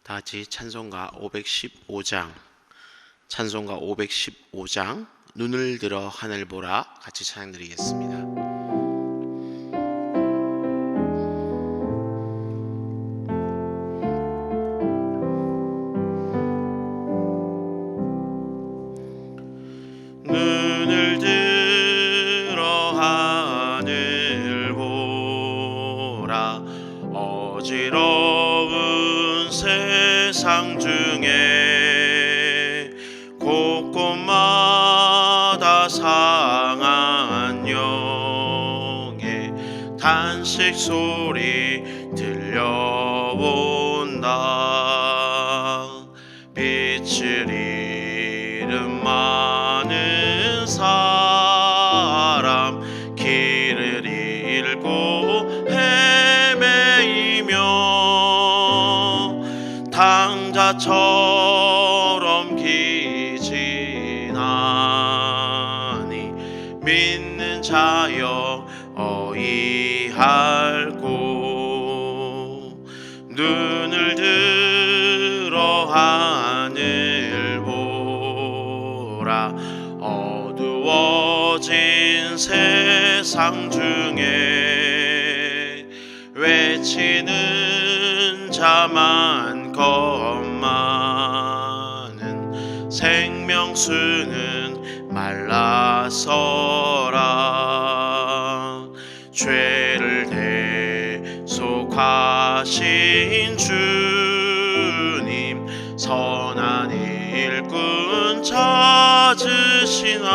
다 같이 찬송가 515장, 찬송가 515장 눈을 들어 하늘 보라 같이 찬양 드리겠습니다. 눈을 들어 하늘 보라 어지러운 세상 중에 곳곳마다 상한 영의 탄식 소리 들려온다. 빛을 잃은 많은 사람 길을 잃고 헤매이며 당자처럼 기진하니 믿는 자여 어이할고 눈을 들어 하늘 보라 어두워진 세상 중에 외치는 자 많건만은 생명수는 말라서라. 죄를 대속하신 주님 선한 일꾼 찾으시나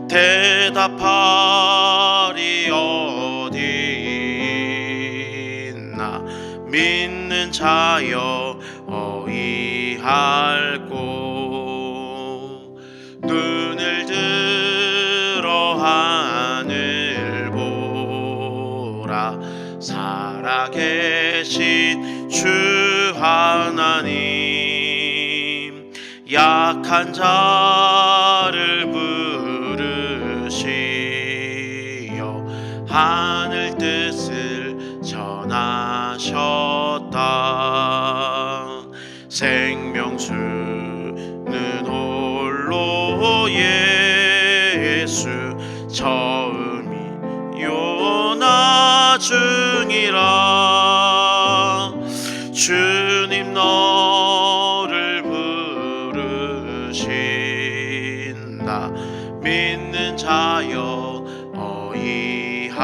대답하리 어디 있나 믿는 자여 어이할고 눈을 들어 하늘 보라 살아계신 주 하나님 약한 자를 부르시어 하늘 뜻을 전하셨다. 생명수는 홀로 예수 처음이요 나중이라. 주님 너를 부르신다. 믿는 자여 어이할고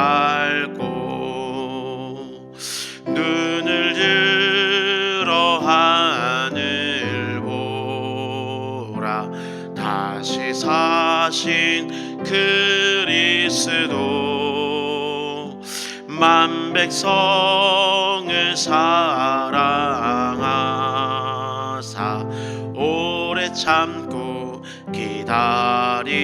눈을 들어 하늘 보라 다시 사신 그리스도 만 백성을 사랑하사 오래 참고 기다리네.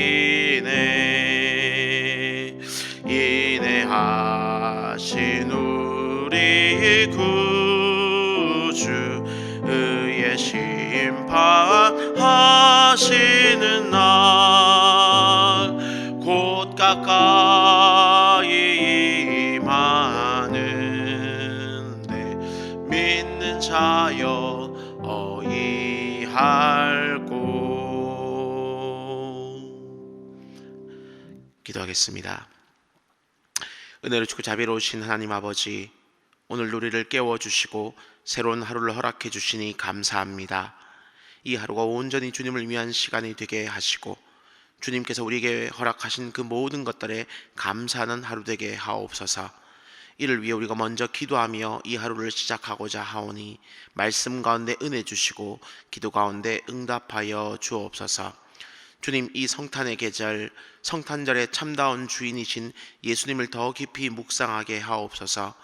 인내하신 우리 구주 의의 심판하시는 날 곧 가까이 임하는데 믿는 자여 어이할고. 기도하겠습니다. 은혜롭고 자비로우신 하나님 아버지, 오늘 우리를 깨워주시고 새로운 하루를 허락해 주시니 감사합니다. 이 하루가 온전히 주님을 위한 시간이 되게 하시고 주님께서 우리에게 허락하신 그 모든 것들에 감사하는 하루 되게 하옵소서. 이를 위해 우리가 먼저 기도하며 이 하루를 시작하고자 하오니 말씀 가운데 은혜 주시고 기도 가운데 응답하여 주옵소서. 주님, 이 성탄의 계절, 성탄절의 참다운 주인이신 예수님을 더 깊이 묵상하게 하옵소서.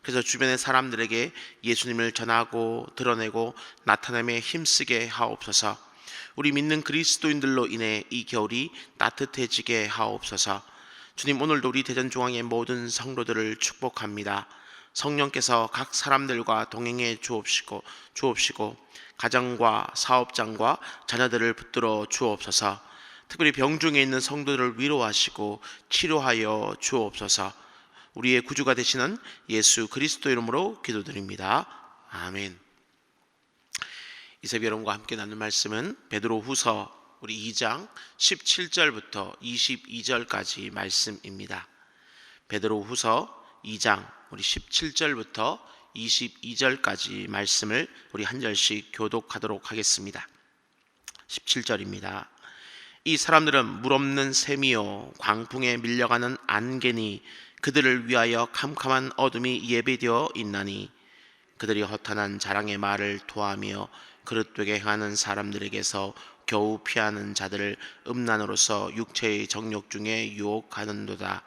그래서 주변의 사람들에게 예수님을 전하고 드러내고 나타내며 힘쓰게 하옵소서. 우리 믿는 그리스도인들로 인해 이 겨울이 따뜻해지게 하옵소서. 주님, 오늘도 우리 대전중앙의 모든 성도들을 축복합니다. 성령께서 각 사람들과 동행해 주옵시고 가정과 사업장과 자녀들을 붙들어 주옵소서. 특별히 병중에 있는 성도들을 위로하시고 치료하여 주옵소서. 우리의 구주가 되시는 예수 그리스도 이름으로 기도드립니다. 아멘. 이 새벽 여러분과 함께 나눌 말씀은 베드로후서 우리 2장 17절부터 22절까지 말씀입니다. 베드로후서 2장 우리 17절부터 22절까지 말씀을 우리 한 절씩 교독하도록 하겠습니다. 17절입니다. 이 사람들은 물 없는 샘이요 광풍에 밀려가는 안개니 그들을 위하여 캄캄한 어둠이 예비되어 있나니 그들이 허탄한 자랑의 말을 토하며 그릇되게 행하는 사람들에게서 겨우 피하는 자들을 음란으로서 육체의 정욕 중에 유혹하는도다.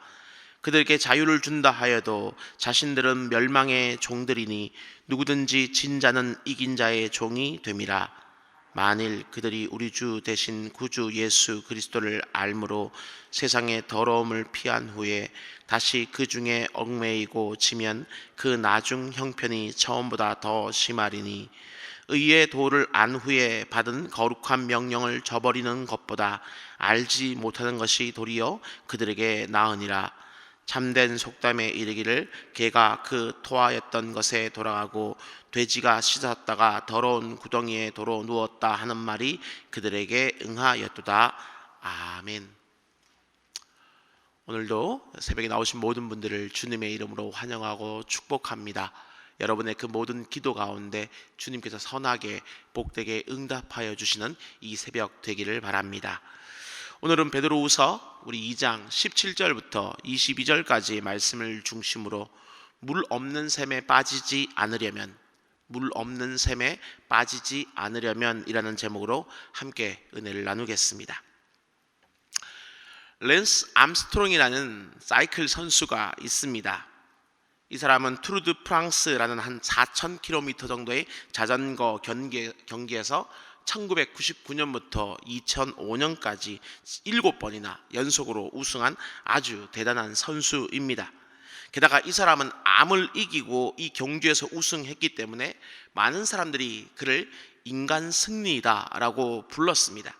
그들에게 자유를 준다 하여도 자신들은 멸망의 종들이니 누구든지 진 자는 이긴 자의 종이 됨이라. 만일 그들이 우리 주 대신 구주 예수 그리스도를 알므로 세상의 더러움을 피한 후에 다시 그 중에 얽매이고 지면 그 나중 형편이 처음보다 더 심하리니 의의 도를 안 후에 받은 거룩한 명령을 저버리는 것보다 알지 못하는 것이 도리어 그들에게 나으니라. 참된 속담에 이르기를 개가 그 토하였던 것에 돌아가고 돼지가 씻었다가 더러운 구덩이에 도로 누웠다 하는 말이 그들에게 응하였도다. 아멘. 오늘도 새벽에 나오신 모든 분들을 주님의 이름으로 환영하고 축복합니다. 여러분의 그 모든 기도 가운데 주님께서 선하게 복되게 응답하여 주시는 이 새벽 되기를 바랍니다. 오늘은 베드로후서 우리 2장 17절부터 22절까지 말씀을 중심으로 물 없는 샘에 빠지지 않으려면 이라는 제목으로 함께 은혜를 나누겠습니다. 랜스 암스트롱이라는 사이클 선수가 있습니다. 이 사람은 투르 드 프랑스라는 한 4,000km 정도의 자전거 경기에서 1999년부터 2005년까지 7번이나 연속으로 우승한 아주 대단한 선수입니다. 게다가 이 사람은 암을 이기고 이 경주에서 우승했기 때문에 많은 사람들이 그를 인간 승리다라고 불렀습니다.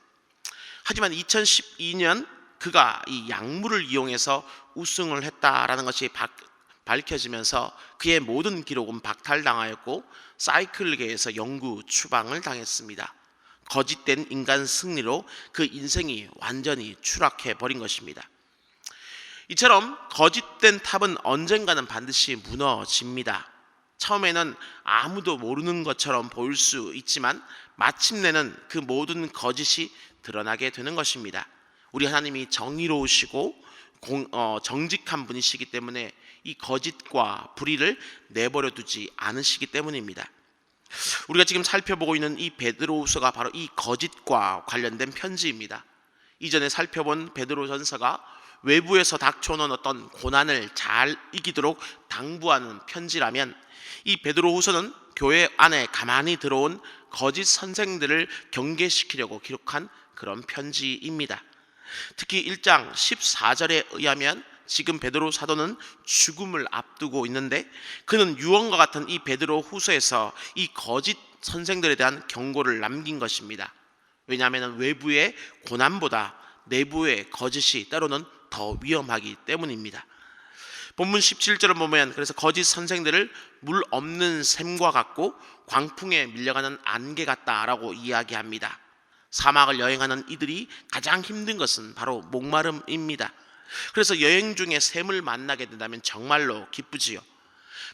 하지만 2012년 그가 이 약물을 이용해서 우승을 했다라는 것이 밝혀지면서 그의 모든 기록은 박탈당하였고 사이클계에서 영구 추방을 당했습니다. 거짓된 인간 승리로 그 인생이 완전히 추락해 버린 것입니다. 이처럼 거짓된 탑은 언젠가는 반드시 무너집니다. 처음에는 아무도 모르는 것처럼 보일 수 있지만 마침내는 그 모든 거짓이 드러나게 되는 것입니다. 우리 하나님이 정의로우시고 정직한 분이시기 때문에 이 거짓과 불의를 내버려 두지 않으시기 때문입니다. 우리가 지금 살펴보고 있는 이 베드로후서가 바로 이 거짓과 관련된 편지입니다. 이전에 살펴본 베드로전서가 외부에서 닥쳐오는 어떤 고난을 잘 이기도록 당부하는 편지라면 이 베드로후서는 교회 안에 가만히 들어온 거짓 선생들을 경계시키려고 기록한 그런 편지입니다. 특히 1장 14절에 의하면 지금 베드로 사도는 죽음을 앞두고 있는데 그는 유언과 같은 이 베드로 후서에서 이 거짓 선생들에 대한 경고를 남긴 것입니다. 왜냐하면 외부의 고난보다 내부의 거짓이 때로는 더 위험하기 때문입니다. 본문 17절을 보면 그래서 거짓 선생들을 물 없는 샘과 같고 광풍에 밀려가는 안개 같다라고 이야기합니다. 사막을 여행하는 이들이 가장 힘든 것은 바로 목마름입니다. 그래서 여행 중에 샘을 만나게 된다면 정말로 기쁘지요.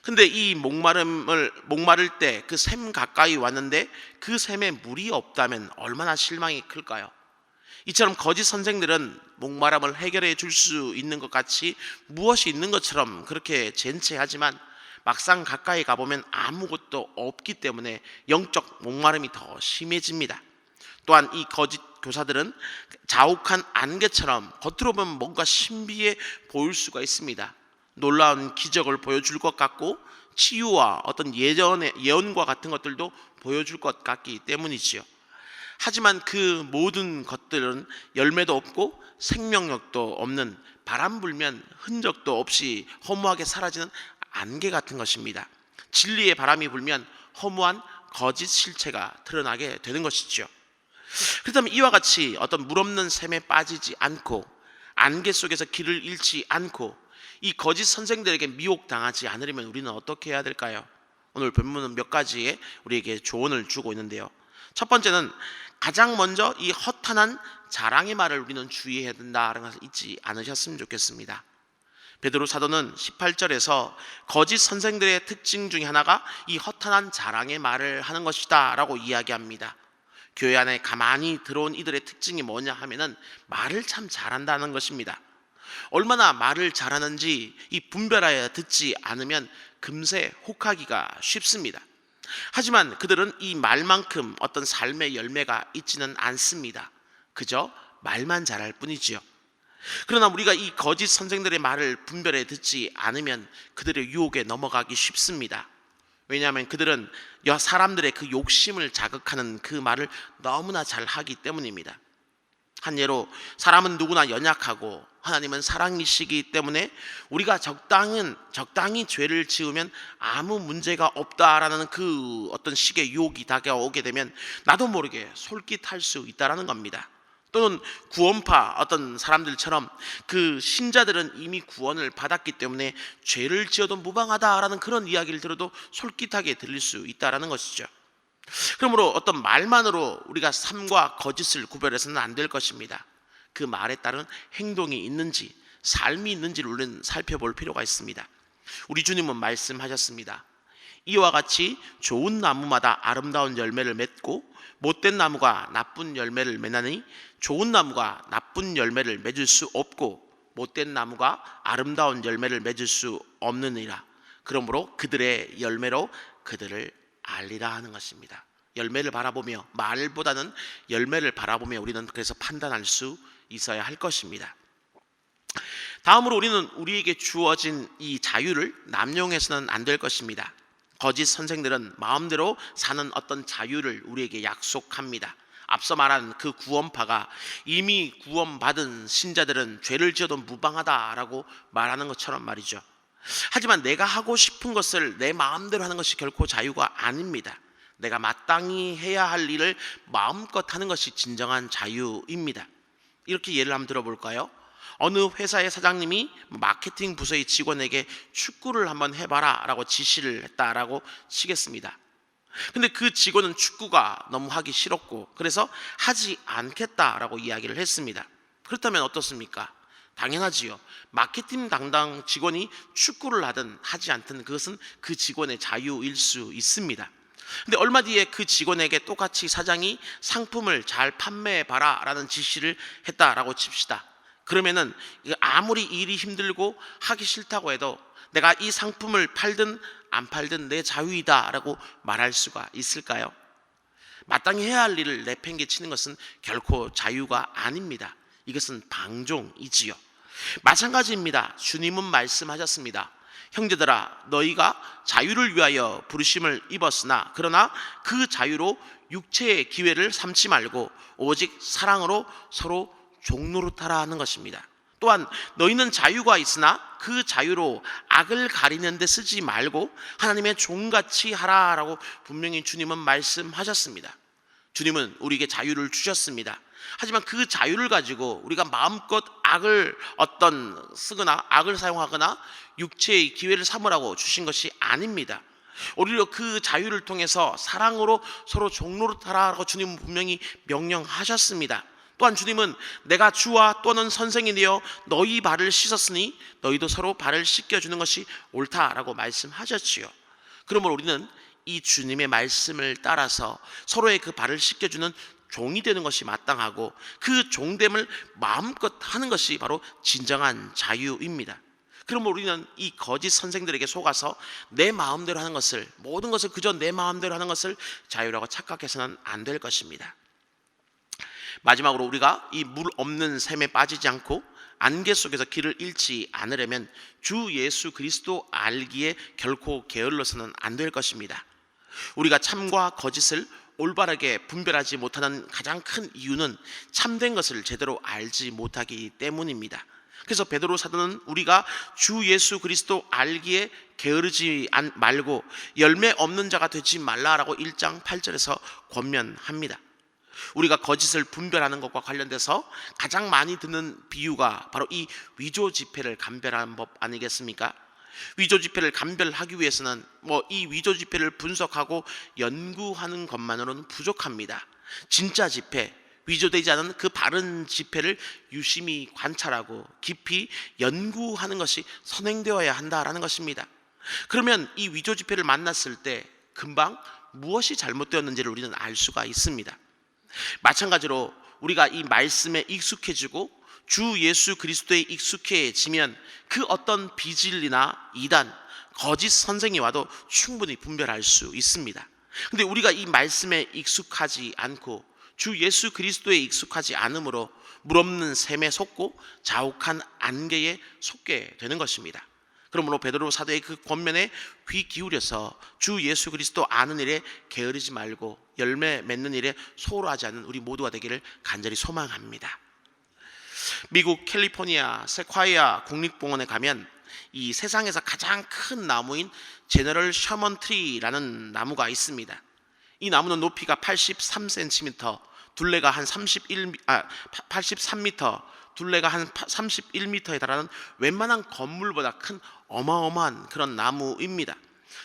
근데 이 목마를 때 그 샘 가까이 왔는데 그 샘에 물이 없다면 얼마나 실망이 클까요? 이처럼 거짓 선생들은 목마름을 해결해 줄 수 있는 것 같이 무엇이 있는 것처럼 그렇게 젠체하지만 막상 가까이 가보면 아무것도 없기 때문에 영적 목마름이 더 심해집니다. 또한 이 거짓 교사들은 자욱한 안개처럼 겉으로 보면 뭔가 신비해 보일 수가 있습니다. 놀라운 기적을 보여줄 것 같고 치유와 어떤 예언과 같은 것들도 보여줄 것 같기 때문이지요. 하지만 그 모든 것들은 열매도 없고 생명력도 없는 바람 불면 흔적도 없이 허무하게 사라지는 안개 같은 것입니다. 진리의 바람이 불면 허무한 거짓 실체가 드러나게 되는 것이죠. 그렇다면 이와 같이 어떤 물 없는 샘에 빠지지 않고 안개 속에서 길을 잃지 않고 이 거짓 선생들에게 미혹당하지 않으려면 우리는 어떻게 해야 될까요? 오늘 본문은 몇 가지의 우리에게 조언을 주고 있는데요. 첫 번째는 가장 먼저 이 허탄한 자랑의 말을 우리는 주의해야 된다는 것을 잊지 않으셨으면 좋겠습니다. 베드로 사도는 18절에서 거짓 선생들의 특징 중에 하나가 이 허탄한 자랑의 말을 하는 것이다 라고 이야기합니다. 교회 안에 가만히 들어온 이들의 특징이 뭐냐 하면은 말을 참 잘한다는 것입니다. 얼마나 말을 잘하는지 이 분별하여 듣지 않으면 금세 혹하기가 쉽습니다. 하지만 그들은 이 말만큼 어떤 삶의 열매가 있지는 않습니다. 그저 말만 잘할 뿐이지요. 그러나 우리가 이 거짓 선생들의 말을 분별해 듣지 않으면 그들의 유혹에 넘어가기 쉽습니다. 왜냐하면 그들은 사람들의 그 욕심을 자극하는 그 말을 너무나 잘 하기 때문입니다. 한 예로 사람은 누구나 연약하고 하나님은 사랑이시기 때문에 우리가 적당히 죄를 지으면 아무 문제가 없다라는 그 어떤 식의 유혹이 다가오게 되면 나도 모르게 솔깃할 수 있다라는 겁니다. 또는 구원파 어떤 사람들처럼 그 신자들은 이미 구원을 받았기 때문에 죄를 지어도 무방하다라는 그런 이야기를 들어도 솔깃하게 들릴 수 있다라는 것이죠. 그러므로 어떤 말만으로 우리가 삶과 거짓을 구별해서는 안 될 것입니다. 그 말에 따른 행동이 있는지 삶이 있는지를 우리는 살펴볼 필요가 있습니다. 우리 주님은 말씀하셨습니다. 이와 같이 좋은 나무마다 아름다운 열매를 맺고 못된 나무가 나쁜 열매를 맺나니 좋은 나무가 나쁜 열매를 맺을 수 없고 못된 나무가 아름다운 열매를 맺을 수 없느니라. 그러므로 그들의 열매로 그들을 알리라 하는 것입니다. 열매를 바라보며, 말보다는 열매를 바라보며 우리는 그래서 판단할 수 있어야 할 것입니다. 다음으로 우리는 우리에게 주어진 이 자유를 남용해서는 안 될 것입니다. 거짓 선생들은 마음대로 사는 어떤 자유를 우리에게 약속합니다. 앞서 말한 그 구원파가 이미 구원받은 신자들은 죄를 지어도 무방하다라고 말하는 것처럼 말이죠. 하지만 내가 하고 싶은 것을 내 마음대로 하는 것이 결코 자유가 아닙니다. 내가 마땅히 해야 할 일을 마음껏 하는 것이 진정한 자유입니다. 이렇게 예를 한번 들어볼까요? 어느 회사의 사장님이 마케팅 부서의 직원에게 축구를 한번 해봐라 라고 지시를 했다라고 치겠습니다. 근데 그 직원은 축구가 너무 하기 싫었고 그래서 하지 않겠다라고 이야기를 했습니다. 그렇다면 어떻습니까? 당연하지요. 마케팅 담당 직원이 축구를 하든 하지 않든 그것은 그 직원의 자유일 수 있습니다. 근데 얼마 뒤에 그 직원에게 똑같이 사장이 상품을 잘 판매해봐라 라는 지시를 했다라고 칩시다. 그러면은 아무리 일이 힘들고 하기 싫다고 해도 내가 이 상품을 팔든 안 팔든 내 자유이다 라고 말할 수가 있을까요? 마땅히 해야 할 일을 내팽개치는 것은 결코 자유가 아닙니다. 이것은 방종이지요. 마찬가지입니다. 주님은 말씀하셨습니다. 형제들아, 너희가 자유를 위하여 부르심을 입었으나 그러나 그 자유로 육체의 기회를 삼지 말고 오직 사랑으로 서로 종노릇하라 하는 것입니다. 또한 너희는 자유가 있으나 그 자유로 악을 가리는 데 쓰지 말고 하나님의 종같이 하라라고 분명히 주님은 말씀하셨습니다. 주님은 우리에게 자유를 주셨습니다. 하지만 그 자유를 가지고 우리가 마음껏 악을 쓰거나 악을 사용하거나 육체의 기회를 삼으라고 주신 것이 아닙니다. 오히려 그 자유를 통해서 사랑으로 서로 종노릇하라고 주님은 분명히 명령하셨습니다. 또한 주님은 내가 주와 또는 선생이 되어 너희 발을 씻었으니 너희도 서로 발을 씻겨주는 것이 옳다라고 말씀하셨지요. 그러므로 우리는 이 주님의 말씀을 따라서 서로의 그 발을 씻겨주는 종이 되는 것이 마땅하고 그 종됨을 마음껏 하는 것이 바로 진정한 자유입니다. 그러므로 우리는 이 거짓 선생들에게 속아서 내 마음대로 하는 것을, 모든 것을 그저 내 마음대로 하는 것을 자유라고 착각해서는 안 될 것입니다. 마지막으로 우리가 이 물 없는 샘에 빠지지 않고 안개 속에서 길을 잃지 않으려면 주 예수 그리스도 알기에 결코 게을러서는 안 될 것입니다. 우리가 참과 거짓을 올바르게 분별하지 못하는 가장 큰 이유는 참된 것을 제대로 알지 못하기 때문입니다. 그래서 베드로 사도는 우리가 주 예수 그리스도 알기에 게으르지 말고 열매 없는 자가 되지 말라라고 1장 8절에서 권면합니다. 우리가 거짓을 분별하는 것과 관련돼서 가장 많이 듣는 비유가 바로 이 위조 지폐를 감별하는 법 아니겠습니까? 위조 지폐를 감별하기 위해서는 이 위조 지폐를 분석하고 연구하는 것만으로는 부족합니다. 진짜 지폐, 위조되지 않은 그 바른 지폐를 유심히 관찰하고 깊이 연구하는 것이 선행되어야 한다라는 것입니다. 그러면 이 위조 지폐를 만났을 때 금방 무엇이 잘못되었는지를 우리는 알 수가 있습니다. 마찬가지로 우리가 이 말씀에 익숙해지고 주 예수 그리스도에 익숙해지면 그 어떤 비진리나 이단, 거짓 선생이 와도 충분히 분별할 수 있습니다. 근데 우리가 이 말씀에 익숙하지 않고 주 예수 그리스도에 익숙하지 않으므로 물없는 셈에 속고 자욱한 안개에 속게 되는 것입니다. 그러므로 베드로 사도의 그 권면에 귀 기울여서 주 예수 그리스도 아는 일에 게으르지 말고 열매 맺는 일에 소홀하지 않는 우리 모두가 되기를 간절히 소망합니다. 미국 캘리포니아 세콰이아 국립공원에 가면 이 세상에서 가장 큰 나무인 제너럴 셔먼 트리라는 나무가 있습니다. 이 나무는 높이가 83cm, 둘레가 한 83m, 둘레가 한 31m에 달하는 웬만한 건물보다 큰 어마어마한 그런 나무입니다.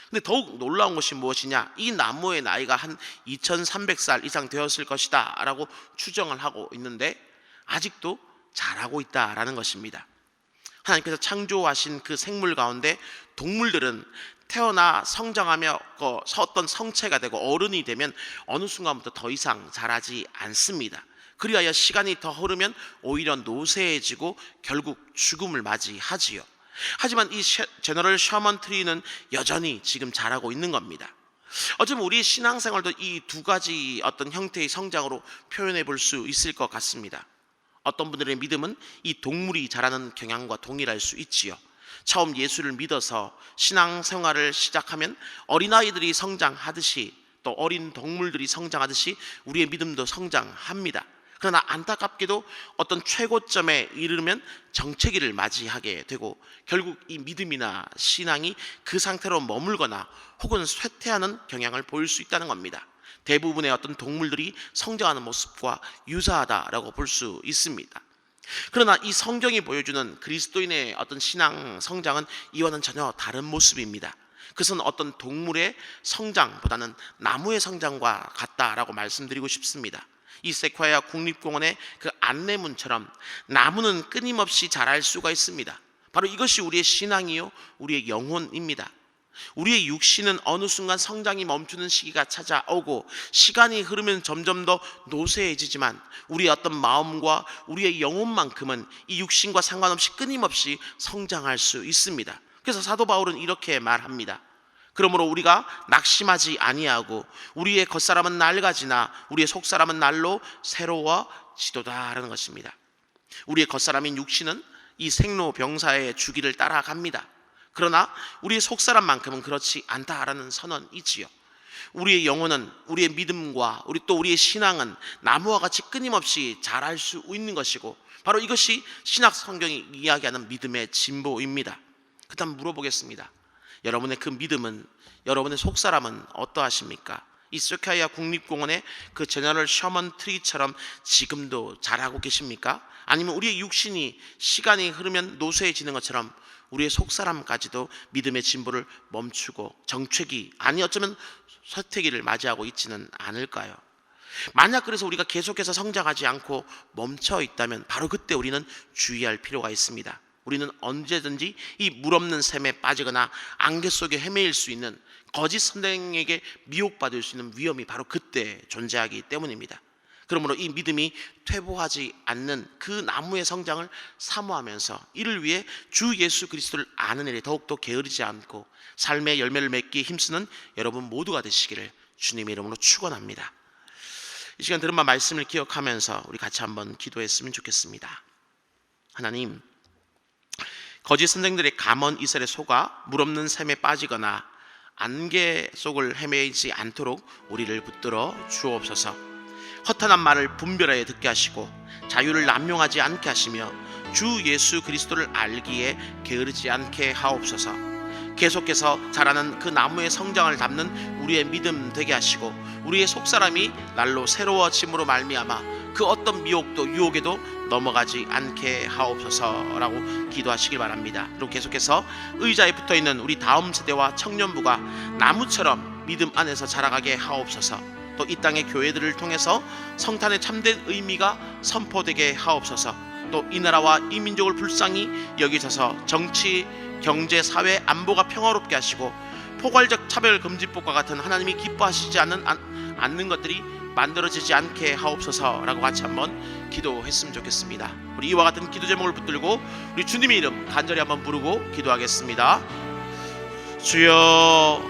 근데 더욱 놀라운 것이 무엇이냐? 이 나무의 나이가 한 2300살 이상 되었을 것이다 라고 추정을 하고 있는데 아직도 자라고 있다라는 것입니다. 하나님께서 창조하신 그 생물 가운데 동물들은 태어나 성장하며 어떤 성체가 되고 어른이 되면 어느 순간부터 더 이상 자라지 않습니다. 그리하여 시간이 더 흐르면 오히려 노쇠해지고 결국 죽음을 맞이하지요. 하지만 이 제너럴 셔먼 트리는 여전히 지금 자라고 있는 겁니다. 어쩌면 우리의 신앙생활도 이 두 가지 어떤 형태의 성장으로 표현해 볼 수 있을 것 같습니다. 어떤 분들의 믿음은 이 동물이 자라는 경향과 동일할 수 있지요. 처음 예수를 믿어서 신앙생활을 시작하면 어린아이들이 성장하듯이 또 어린 동물들이 성장하듯이 우리의 믿음도 성장합니다. 그러나 안타깝게도 어떤 최고점에 이르면 정체기를 맞이하게 되고 결국 이 믿음이나 신앙이 그 상태로 머물거나 혹은 쇠퇴하는 경향을 보일 수 있다는 겁니다. 대부분의 어떤 동물들이 성장하는 모습과 유사하다라고 볼 수 있습니다. 그러나 이 성경이 보여주는 그리스도인의 어떤 신앙 성장은 이와는 전혀 다른 모습입니다. 그것은 어떤 동물의 성장보다는 나무의 성장과 같다라고 말씀드리고 싶습니다. 이 세콰이아 국립공원의 그 안내문처럼 나무는 끊임없이 자랄 수가 있습니다. 바로 이것이 우리의 신앙이요 우리의 영혼입니다. 우리의 육신은 어느 순간 성장이 멈추는 시기가 찾아오고 시간이 흐르면 점점 더 노쇠해지지만 우리의 어떤 마음과 우리의 영혼만큼은 이 육신과 상관없이 끊임없이 성장할 수 있습니다. 그래서 사도 바울은 이렇게 말합니다. 그러므로 우리가 낙심하지 아니하고 우리의 겉사람은 낡아지나 우리의 속사람은 날로 새로워지도다라는 것입니다. 우리의 겉사람인 육신은 이 생로병사의 주기를 따라갑니다. 그러나 우리의 속사람만큼은 그렇지 않다라는 선언이지요. 우리의 영혼은 우리의 믿음과 우리의 신앙은 나무와 같이 끊임없이 자랄 수 있는 것이고 바로 이것이 신약 성경이 이야기하는 믿음의 진보입니다. 그다음 물어보겠습니다. 여러분의 그 믿음은, 여러분의 속사람은 어떠하십니까? 이 세콰이아 국립공원의 그 제너럴 셔먼 트리처럼 지금도 자라고 계십니까? 아니면 우리의 육신이 시간이 흐르면 노쇠해지는 것처럼 우리의 속사람까지도 믿음의 진보를 멈추고 정체기, 아니 어쩌면 쇠퇴기를 맞이하고 있지는 않을까요? 만약 그래서 우리가 계속해서 성장하지 않고 멈춰 있다면 바로 그때 우리는 주의할 필요가 있습니다. 우리는 언제든지 이 물없는 샘에 빠지거나 안개 속에 헤매일 수 있는 거짓 선생에게 미혹받을 수 있는 위험이 바로 그때 존재하기 때문입니다. 그러므로 이 믿음이 퇴보하지 않는 그 나무의 성장을 사모하면서 이를 위해 주 예수 그리스도를 아는 일에 더욱더 게으르지 않고 삶의 열매를 맺기에 힘쓰는 여러분 모두가 되시기를 주님의 이름으로 축원합니다. 이 시간 들은 말씀을 기억하면서 우리 같이 한번 기도했으면 좋겠습니다. 하나님, 거짓 선생들의 감언 이설에 속아 물없는 샘에 빠지거나 안개 속을 헤매지 않도록 우리를 붙들어 주옵소서. 허탄한 말을 분별하여 듣게 하시고 자유를 남용하지 않게 하시며 주 예수 그리스도를 알기에 게으르지 않게 하옵소서. 계속해서 자라는 그 나무의 성장을 담는 우리의 믿음 되게 하시고, 우리의 속사람이 날로 새로워짐으로 말미암아 그 어떤 미혹도 유혹에도 넘어가지 않게 하옵소서라고 기도하시길 바랍니다. 그리고 계속해서 의자에 붙어있는 우리 다음 세대와 청년부가 나무처럼 믿음 안에서 자라가게 하옵소서. 또 이 땅의 교회들을 통해서 성탄의 참된 의미가 선포되게 하옵소서. 또 이 나라와 이 민족을 불쌍히 여기셔서 정치, 경제, 사회, 안보가 평화롭게 하시고 포괄적 차별금지법과 같은 하나님이 기뻐하시지 않는 것들이 만들어지지 않게 하옵소서라고 같이 한번 기도했으면 좋겠습니다. 우리 이와 같은 기도 제목을 붙들고 우리 주님의 이름 간절히 한번 부르고 기도하겠습니다. 주여,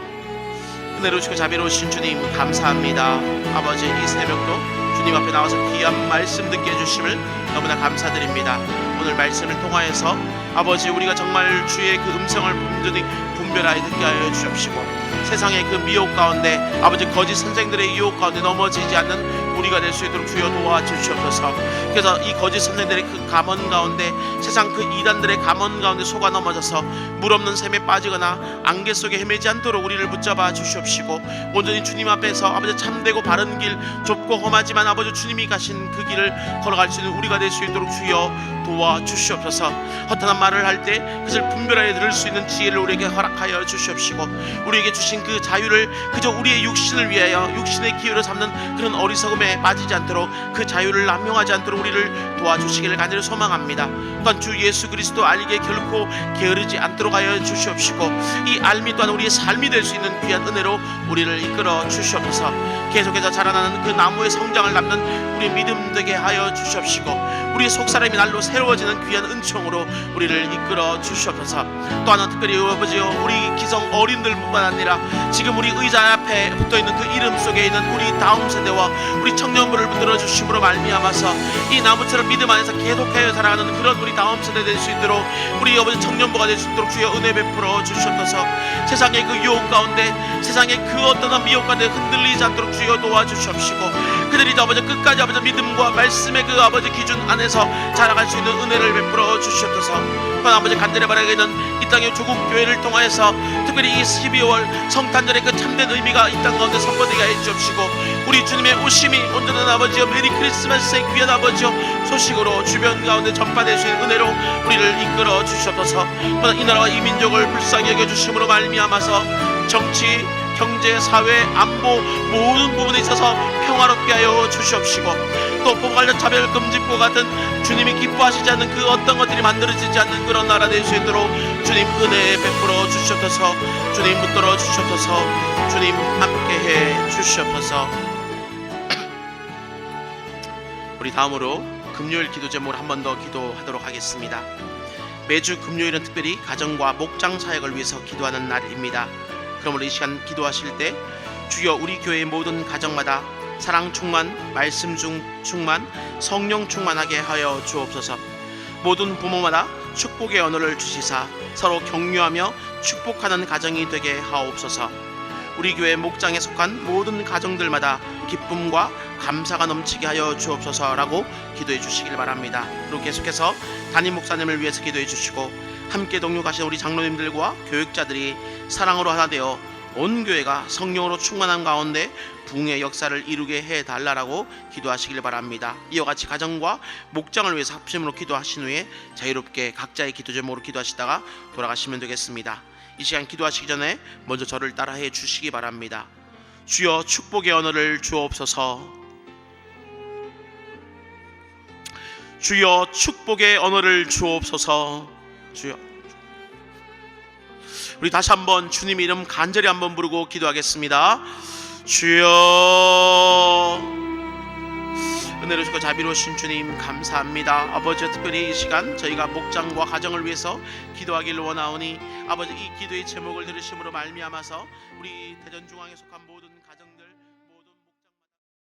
은혜로우시고 자비로우신 주님 감사합니다. 아버지, 이 새벽도 주님 앞에 나와서 귀한 말씀 듣게 해주심을 너무나 감사드립니다. 오늘 말씀을 통하여서 아버지, 우리가 정말 주의 그 음성을 온전히 분별하여 듣게 하여 주옵시고, 세상의 그 미혹 가운데 아버지 거짓 선생들의 유혹 가운데 넘어지지 않는 우리가 될 수 있도록 주여 도와주시옵소서. 그래서 이 거짓 선생들의 그 가문 가운데, 세상 그 이단들의 가문 가운데 속아 넘어져서 물 없는 샘에 빠지거나 안개 속에 헤매지 않도록 우리를 붙잡아 주시옵시고, 온전히 주님 앞에서 아버지 참되고 바른 길, 좁고 험하지만 아버지 주님이 가신 그 길을 걸어갈 수 있는 우리가 될 수 있도록 주여 도와주시옵소서. 허탄한 말을 할 때 그것을 분별하여 들을 수 있는 지혜를 우리에게 허락하여 주시옵시고, 우리에게 주신 그 자유를 그저 우리의 육신을 위하여 육신의 기회로 삼는 그런 어리석음에 빠지지 않도록, 그 자유를 남용하지 않도록 우리를 도와주시기를 간절히 소망합니다. 또한 주 예수 그리스도 알기에 결코 게으르지 않도록 하여 주시옵시고, 이 알미 또한 우리의 삶이 될 수 있는 귀한 은혜로 우리를 이끌어 주시옵소서. 계속해서 자라나는 그 나무의 성장을 담는 우리 믿음 되게 하여 주시옵시고, 우리의 속사람이 날로 새로워지는 귀한 은총으로 우리를 이끌어 주시옵소서. 또 하나 특별히 아버지요, 우리 기성 어린들뿐만 아니라 지금 우리 의자 앞에 붙어있는 그 이름 속에 있는 우리 다음 세대와 우리 청년부를 붙들어 주심으로 말미암아서 이 나무처럼 믿음 안에서 계속하여 자라가는 그런 우리 다음 세대 될 수 있도록, 우리 아버지 청년부가 될 수 있도록 주여 은혜 베풀어 주시옵소서. 세상의 그 유혹 가운데, 세상의 그 어떤 미혹 가운데 흔들리지 않도록 주여 도와주시옵시고, 그들이 아버지 끝까지 아버지 믿음과 말씀의 그 아버지 기준 안에서 자라갈 수 있는 은혜를 베풀어 주시옵소서. 또한 아버지 간절히 바라기는 이 땅의 조국 교회를 통하여서 특별히 이 12월 성탄절의 그 참된 의미가 이 땅 가운데 선포되게 해 주옵시고, 우리 주님의 오심이 온전한 아버지여 메리 크리스마스의 귀한 아버지여 소식으로 주변 가운데 전파될 수 있는 은혜로 우리를 이끌어 주시옵소서. 또한 이 나라와 이 민족을 불쌍히 여겨주심으로 말미암아서 정치, 경제, 사회, 안보 모든 부분에 있어서 평화롭게 하여 주시옵시고, 또 포괄적 차별금지법 같은 주님이 기뻐하시지 않는 그 어떤 것들이 만들어지지 않는 그런 나라 될 수 있도록 주님 은혜 베풀어 주시옵소서. 주님 붙들어 주시옵소서. 주님 함께해 주시옵소서. 우리 다음으로 금요일 기도 제목을 한 번 더 기도하도록 하겠습니다. 매주 금요일은 특별히 가정과 목장 사역을 위해서 기도하는 날입니다. 그러므로 이 시간 기도하실 때 주여 우리 교회의 모든 가정마다 사랑 충만, 말씀 충만, 성령 충만하게 하여 주옵소서. 모든 부모마다 축복의 언어를 주시사 서로 격려하며 축복하는 가정이 되게 하옵소서. 우리 교회 목장에 속한 모든 가정들마다 기쁨과 감사가 넘치게 하여 주옵소서라고 기도해 주시길 바랍니다. 그리고 계속해서 담임 목사님을 위해서 기도해 주시고, 함께 동역하신 우리 장로님들과 교육자들이 사랑으로 하나 되어 온 교회가 성령으로 충만한 가운데 부흥의 역사를 이루게 해달라고 기도하시길 바랍니다. 이와 같이 가정과 목장을 위해서 합심으로 기도하신 후에 자유롭게 각자의 기도 제목으로 기도하시다가 돌아가시면 되겠습니다. 이 시간 기도하시기 전에 먼저 저를 따라해 주시기 바랍니다. 주여 축복의 언어를 주옵소서. 주여 축복의 언어를 주옵소서. 주여. 우리 다시 한번 주님 이름 간절히 한번 부르고 기도하겠습니다. 주여. 은혜로우시고 자비로우신 주님 감사합니다. 아버지, 특별히 이 시간 저희가 목장과 가정을 위해서 기도하기를 원하오니 아버지, 이 기도의 제목을 들으심으로 말미암아서 우리 대전중앙에 속한 모든 가정